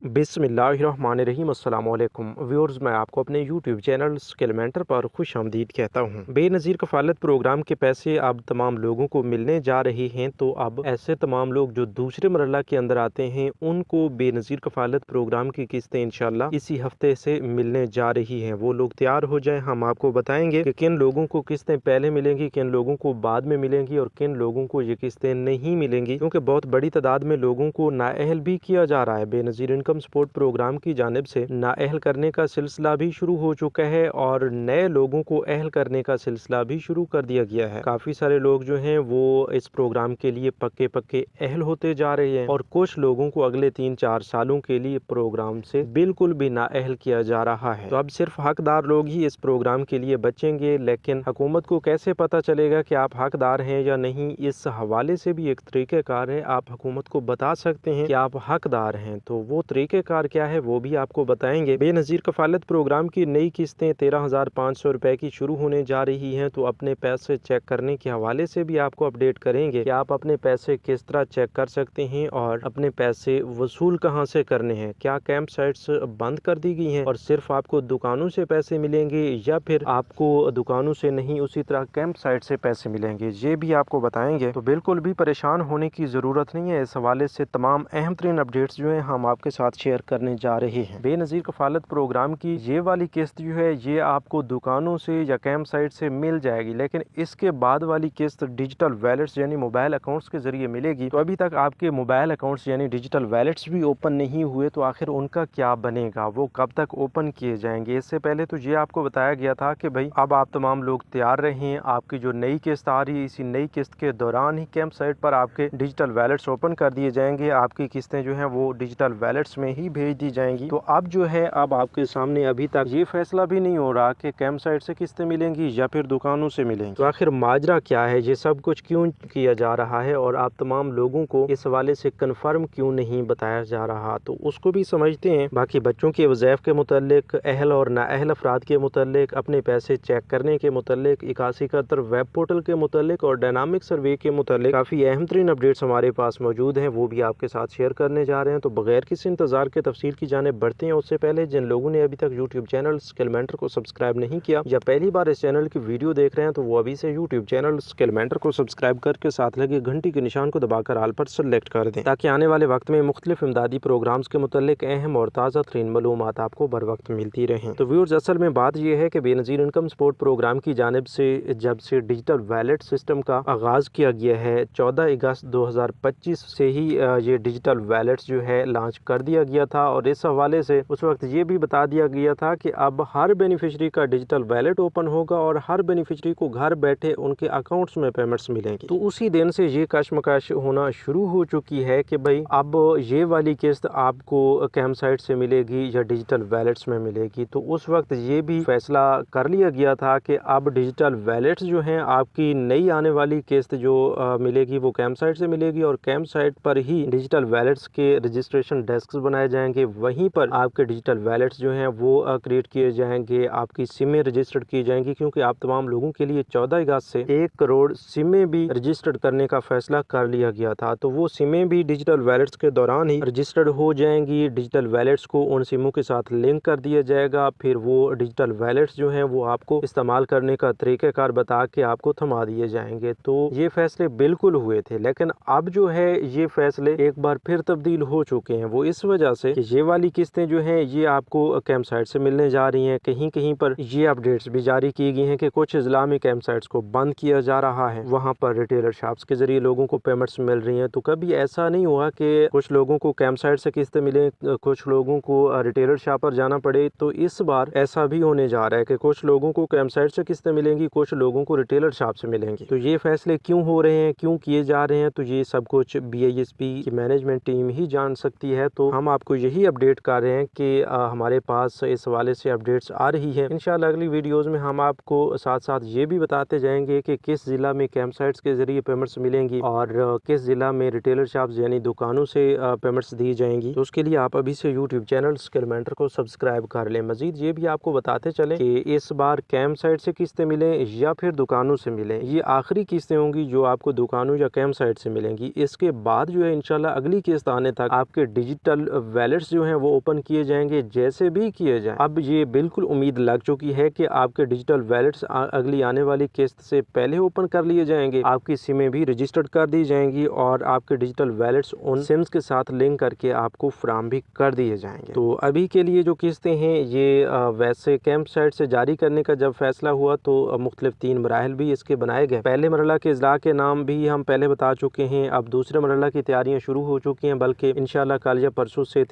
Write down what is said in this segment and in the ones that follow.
बिस्मिल्लाहिर्रहमानिर्रहीम अस्सलाम वालेकुम व्यूअर्स, मैं आपको अपने यूट्यूब चैनल स्किल मेंटर पर खुश आमदीद कहता हूँ। बेनज़ीर कफ़ालत प्रोग्राम के पैसे अब तमाम लोगों को मिलने जा रहे हैं। तो अब ऐसे तमाम लोग जो दूसरे मरहला के अंदर आते हैं उनको बेनज़ीर कफ़ालत प्रोग्राम की किस्तें इंशाल्लाह इसी हफ्ते से मिलने जा रही हैं। वो लोग तैयार हो जाएं, हम आपको बताएंगे कि किन लोगों को किस्तें पहले मिलेंगी, किन लोगों को बाद में मिलेंगी और किन लोगों को ये किस्तें नहीं मिलेंगी, क्योंकि बहुत बड़ी तादाद में लोगों को नाअहल भी किया जा रहा है। बेनज़ीर इनकम सपोर्ट प्रोग्राम की जानिब से नाअहल करने का सिलसिला भी शुरू हो चुका है और नए लोगों को अहल करने का सिलसिला भी शुरू कर दिया गया है। काफी सारे लोग जो हैं वो इस प्रोग्राम के लिए पक्के पक्के अहल होते जा रहे हैं और कुछ लोगों को अगले 3-4 सालों के लिए प्रोग्राम से बिल्कुल भी नाअहल किया जा रहा है। तो अब सिर्फ हकदार लोग ही इस प्रोग्राम के लिए बचेंगे, लेकिन हुकूमत को कैसे पता चलेगा कि आप हकदार हैं या नहीं, इस हवाले से भी एक तरीक़ेकार है। आप हुकूमत को बता सकते हैं कि आप हकदार हैं, तो वो तरीक़ेकार क्या है वो भी आपको बताएंगे। बेनज़ीर कफ़ालत प्रोग्राम की नई किस्तें 13,500 रुपए की शुरू होने जा रही हैं। तो अपने पैसे चेक करने के हवाले से भी आपको अपडेट करेंगे कि आप अपने पैसे किस तरह चेक कर सकते हैं और अपने पैसे वसूल कहां से करने हैं। क्या कैंप साइट्स बंद कर दी गई हैं और सिर्फ आपको दुकानों से पैसे मिलेंगे या फिर आपको दुकानों से नहीं उसी तरह कैंप साइट से पैसे मिलेंगे, ये भी आपको बताएंगे। तो बिल्कुल भी परेशान होने की ज़रूरत नहीं है। इस हवाले से तमाम अहम तरीन अपडेट्स जो है हम आपके साथ शेयर करने जा रहे हैं। बेनज़ीर कफ़ालत प्रोग्राम की ये वाली किस्त जो है ये आपको दुकानों से या कैंप साइट से मिल जाएगी, लेकिन इसके बाद वाली किस्त डिजिटल वैलेट्स यानी मोबाइल अकाउंट्स के जरिए मिलेगी। तो अभी तक आपके मोबाइल अकाउंट्स यानी डिजिटल वैलेट्स भी ओपन नहीं हुए, तो आखिर उनका क्या बनेगा, वो कब तक ओपन किए जाएंगे। इससे पहले तो ये आपको बताया गया था कि भाई अब आप तमाम लोग तैयार रहें, आपकी जो नई किस्त आ रही है इसी नई किस्त के दौरान ही कैंप साइट पर आपके डिजिटल वैलेट्स ओपन कर दिए जाएंगे। आपकी किस्तें जो हैं वो डिजिटल वैलेट्स में ही भेज दी जाएंगी। तो अब जो है अब आपके सामने अभी तक ये फैसला भी नहीं हो रहा कि कैंप साइट से किस्तें मिलेंगी या फिर दुकानों से मिलेंगी। तो आखिर माजरा क्या है, ये सब कुछ क्यों किया जा रहा है और आप तमाम लोगों को इस हवाले से कन्फर्म क्यों नहीं बताया जा रहा, तो उसको भी समझते हैं। बाकी बच्चों के वज़ैफ़ के मुतालिक, अहल और नाअहल अफराद के मुतालिक, अपने पैसे चेक करने के मुतालिक, 8171 वेब पोर्टल के मुतालिक और डायनामिक सर्वे के मुतालिक काफ़ी अहम तरीन अपडेट्स हमारे पास मौजूद हैं, वो भी आपके साथ शेयर करने जा रहे हैं। तो बगैर किसी इंतजार के तफसील की जानिब बढ़ते हैं। उससे पहले जिन लोगों ने अभी तक यूट्यूब चैनल स्किल मेंटर को सब्सक्राइब नहीं किया या पहली बार इस चैनल की वीडियो देख रहे हैं, तो वो अभी से यूट्यूब चैनल स्किल मेंटर को सब्सक्राइब करके साथ लगे घंटी के निशान को दबाकर आल पर सेलेक्ट कर दें, ताकि आने वाले वक्त में मुख्तलिफ इमदादी प्रोग्राम्स के मुतालिक अहम और ताज़ा तरीन मालूमात आपको बर वक्त मिलती रहें। तो व्यूअर्स, असल में बात यह है कि बेनज़ीर इनकम सपोर्ट प्रोग्राम की जानिब से जब से डिजिटल वैलेट सिस्टम का आगाज़ किया गया है 14 अगस्त 2025 से ही ये डिजिटल वैलेट्स जो है लॉन्च कर दिया गया था और इस हवाले से उस वक्त ये भी बता दिया गया था कि अब हर बेनिफिशरी का डिजिटल वैलेट ओपन होगा और हर बेनिफिशरी को घर बैठे उनके अकाउंट्स में पेमेंट्स मिलेंगी। तो उसी दिन से ये कशमकश होना शुरू हो चुकी है कि भाई अब ये वाली किस्त आपको कैंप साइट से मिलेगी या डिजिटल वैलेट्स में मिलेगी। तो उस वक्त ये भी फैसला कर लिया गया था कि अब डिजिटल वैलेट्स जो हैं आपकी नई आने वाली किस्त जो मिलेगी वो कैंप साइट से मिलेगी और कैंप साइट पर ही डिजिटल वैलेट्स के रजिस्ट्रेशन डेस्क बनाए जाएंगे। वहीं पर आपके डिजिटल वैलेट्स जो हैं वो क्रिएट किए जाएंगे, आपकी सिमें रजिस्टर्ड की जाएंगी, क्योंकि आप तमाम लोगों के लिए 14 अगस्त से 1 करोड़ सिमें भी रजिस्टर्ड करने का फैसला कर लिया गया था। तो वो सिमें भी डिजिटल वैलेट्स के दौरान ही रजिस्टर्ड हो जाएंगी। डिजिटल वैलेट्स को उन सिमों के साथ लिंक कर दिया जाएगा, फिर वो डिजिटल वैलेट्स जो हैं वो आपको इस्तेमाल करने का तरीक़ाकार बता के आपको थमा दिए जाएंगे। तो ये फैसले बिल्कुल हुए थे, लेकिन अब जो है ये फैसले एक बार फिर तब्दील हो चुके हैं। वो इस वजह से कि ये वाली किस्तें जो हैं ये आपको कैंप साइट से मिलने जा रही हैं। कहीं कहीं पर ये अपडेट्स भी जारी की गई हैं कि कुछ अज़ला में कैंप साइट्स को बंद किया जा रहा है, वहाँ पर रिटेलर शॉप्स के जरिए लोगों को पेमेंट्स मिल रही हैं। तो कभी ऐसा नहीं हुआ कि कुछ लोगों को कैंप साइट से किस्तें मिले, कुछ लोगों को रिटेलर शॉप पर जाना पड़े। तो इस बार ऐसा भी होने जा रहा है कि कुछ लोगों को कैंप साइट से किस्तें मिलेंगी, कुछ लोगों को रिटेलर शॉप से मिलेंगी। तो ये फैसले क्यों हो रहे हैं, क्यों किए जा रहे हैं, तो ये सब कुछ BISP की मैनेजमेंट टीम ही जान सकती है। तो हम आपको यही अपडेट कर रहे हैं कि हमारे पास इस हवाले से अपडेट्स आ रही है। इंशाल्लाह अगली वीडियोस में हम आपको साथ साथ ये भी बताते जाएंगे कि किस जिला में कैंप साइट्स के जरिए पेमेंट्स मिलेंगी और किस जिला में रिटेलर शॉप्स यानी दुकानों से पेमेंट्स दी जाएंगी। तो उसके लिए आप अभी से यूट्यूब चैनल स्किल मेंटर को सब्सक्राइब कर लें। मजीद ये भी आपको बताते चले कि इस बार कैंप साइट से किस्तें मिलें या फिर दुकानों से मिलें, ये आखिरी किस्तें होंगी जो आपको दुकानों या कैंप साइट से मिलेंगी। इसके बाद जो है इंशाल्लाह अगली किस्त आने तक आपके डिजिटल डिजिटल वैलेट्स जो हैं वो ओपन किए जाएंगे, जैसे भी किए जाएं। अब ये बिल्कुल उम्मीद लग चुकी है कि आपके डिजिटल वैलेट्स अगली आने वाली किस्त से पहले ओपन कर लिए जाएंगे, आपकी सिमें भी रजिस्टर्ड कर दी जाएंगी और आपके डिजिटल वैलेट्स उन सिम्स के साथ लिंक करके आपको फराहम भी कर दिए जाएंगे। तो अभी के लिए जो किस्तें हैं ये वैसे कैंप साइट से जारी करने का जब फैसला हुआ तो मुख्तलिफ 3 मराहल भी इसके बनाए गए। पहले मरहला के इजला के नाम भी हम पहले बता चुके हैं। अब दूसरे मरहला की तैयारियां शुरू हो चुकी हैं, बल्कि इंशाल्लाह कल या परसों से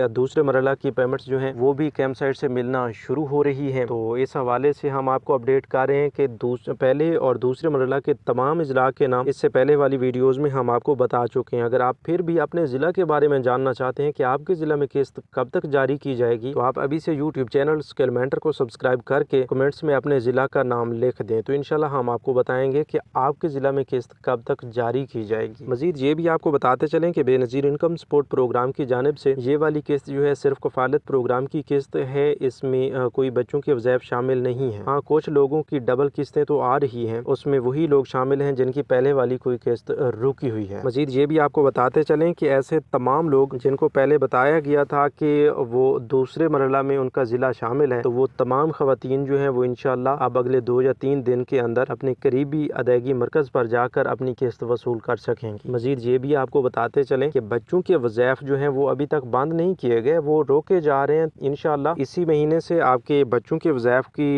दूसरे मरहला की पेमेंट्स जो हैं वो भी कैंप साइट से मिलना शुरू हो रही है। तो इस हवाले से हम आपको अपडेट कर रहे हैं कि पहले और दूसरे मरहला के तमाम इजला के नाम इससे पहले वाली वीडियोस में हम आपको बता चुके हैं। अगर आप फिर भी अपने ज़िला के बारे में जानना चाहते हैं कि आपके ज़िला में किस्त कब तक जारी की जाएगी, तो आप अभी से यूट्यूब चैनल स्किलमेंटर को सब्सक्राइब करके कमेंट्स में अपने ज़िला का नाम लिख दें, तो इंशाल्लाह हम आपको बताएंगे कि आपके ज़िला में किस्त कब तक जारी की जाएगी। मजीद ये भी आपको बताते चलें कि बेनज़ीर इनकम सपोर्ट प्रोग्राम की जानिब से ये वाली किस्त जो है सिर्फ कफालत प्रोग्राम की किस्त है, इसमें कोई बच्चों के वज़ैफ़ शामिल नहीं है। हाँ, कुछ लोगों की डबल किस्तें तो आ रही हैं, उसमें वही लोग शामिल हैं जिनकी पहले वाली कोई किस्त रुकी हुई है। मजीद ये भी आपको बताते चलें कि ऐसे तमाम लोग जिनको पहले बताया गया था कि वो दूसरे मरहला में उनका ज़िला शामिल है, तो वो तमाम ख़वातीन जो हैं वो इंशाल्लाह अब अगले 2 या 3 दिन के अंदर अपने करीबी अदायगी मरकज़ पर जाकर अपनी किस्त वसूल कर सकेंगी। मजीद ये भी आपको बताते चलें कि बच्चों के वज़ैफ़ जो हैं वो अभी तक बंद नहीं किए गए, वो रोके जा रहे हैं। इंशाल्लाह इसी महीने से आपके बच्चों के वज़ैफ़ की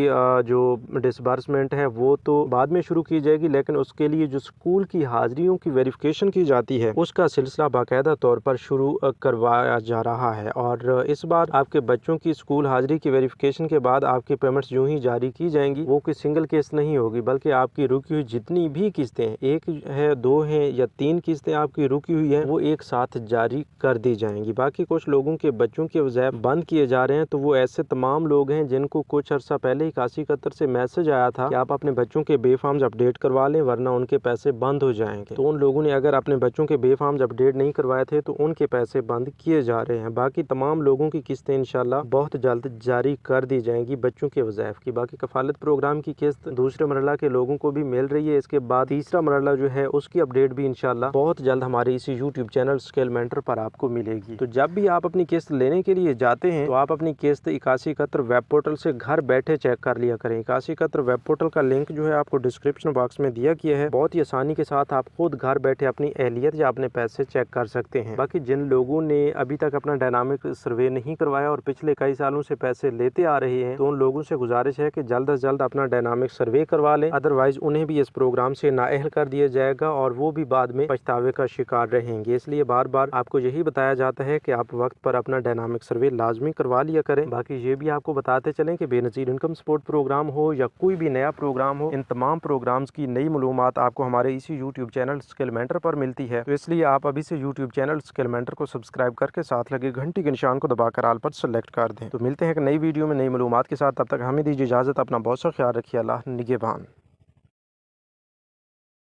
जो डिसबर्समेंट है वो तो बाद में शुरू की जाएगी, लेकिन उसके लिए जो स्कूल की हाज़िरियों की वेरिफिकेशन की जाती है उसका सिलसिला बाकायदा तौर पर शुरू करवाया जा रहा है। और इस बार आपके बच्चों की स्कूल हाज़िरी की वेरिफिकेशन के बाद आपकी पेमेंट्स यूं ही जारी की जाएंगी, वो कोई सिंगल किस्त नहीं होगी, बल्कि आपकी रुकी हुई जितनी भी किस्तें हैं, 1 है, 2 हैं या 3 किस्तें आपकी रुकी हुई है, वो एक साथ जारी कर दी जाएंगी। बाकी कुछ लोगों के बच्चों के वज़ैफ़ बंद किए जा रहे हैं, तो वो ऐसे तमाम लोग हैं जिनको कुछ अर्सा पहले ही 8171 से मैसेज आया था कि आप अपने बच्चों के बे फॉर्म्स अपडेट करवा लें वरना उनके पैसे बंद हो जाएंगे। तो उन लोगों ने अगर अपने बच्चों के बे फॉर्म्स अपडेट नहीं करवाए थे तो उनके पैसे बंद किए जा रहे हैं। बाकी तमाम लोगों की किस्तें इंशाल्लाह बहुत जल्द जारी कर दी जाएंगी बच्चों के वज़ैफ़ की। बाकी कफालत प्रोग्राम की किस्त दूसरे मरहला के लोगों को भी मिल रही है। इसके बाद तीसरा मरहला जो है उसकी अपडेट भी इंशाल्लाह बहुत जल्द हमारे इसी यूट्यूब चैनल स्किलमेंटर पर आपको मिलेगी। तो जब भी आप अपनी किस्त लेने के लिए जाते हैं तो आप अपनी किस्त 8171 वेब पोर्टल से घर बैठे चेक कर लिया करें। 8171 वेब पोर्टल का लिंक जो है आपको डिस्क्रिप्शन बॉक्स में दिया गया है। बहुत ही आसानी के साथ आप खुद घर बैठे अपनी अहलियत या अपने पैसे चेक कर सकते हैं। बाकी जिन लोगों ने अभी तक अपना डायनामिक सर्वे नहीं करवाया और पिछले कई सालों से पैसे लेते आ रहे हैं, तो उन लोगों से गुजारिश है कि जल्द से जल्द अपना डायनामिक सर्वे करवा लें, अदरवाइज उन्हें भी इस प्रोग्राम से नाअहल कर दिया जाएगा और वो भी बाद में पछतावे का शिकार रहेंगे। इसलिए बार बार आपको यही बताया जाता है कि आप वक्त पर अपना डायनामिक सर्वे लाजमी करवा लिया करें। बाकी ये भी आपको बताते चलें कि बेनज़ीर इनकम सपोर्ट प्रोग्राम हो या कोई भी नया प्रोग्राम हो, इन तमाम प्रोग्राम्स की नई मालूमात आपको हमारे इसी यूट्यूब चैनल स्किलमेंटर पर मिलती है। तो इसलिए आप अभी से यूट्यूब चैनल स्किलमेंटर को सब्सक्राइब करके साथ लगे घंटी के निशान को दबाकर आल पर सेलेक्ट कर दें। तो मिलते हैं एक नई वीडियो में नई मालूमात के साथ, तब तक हमें दीजिए इजाज़त। अपना बहुत सा ख्याल रखिए। अल्लाह निगहबान।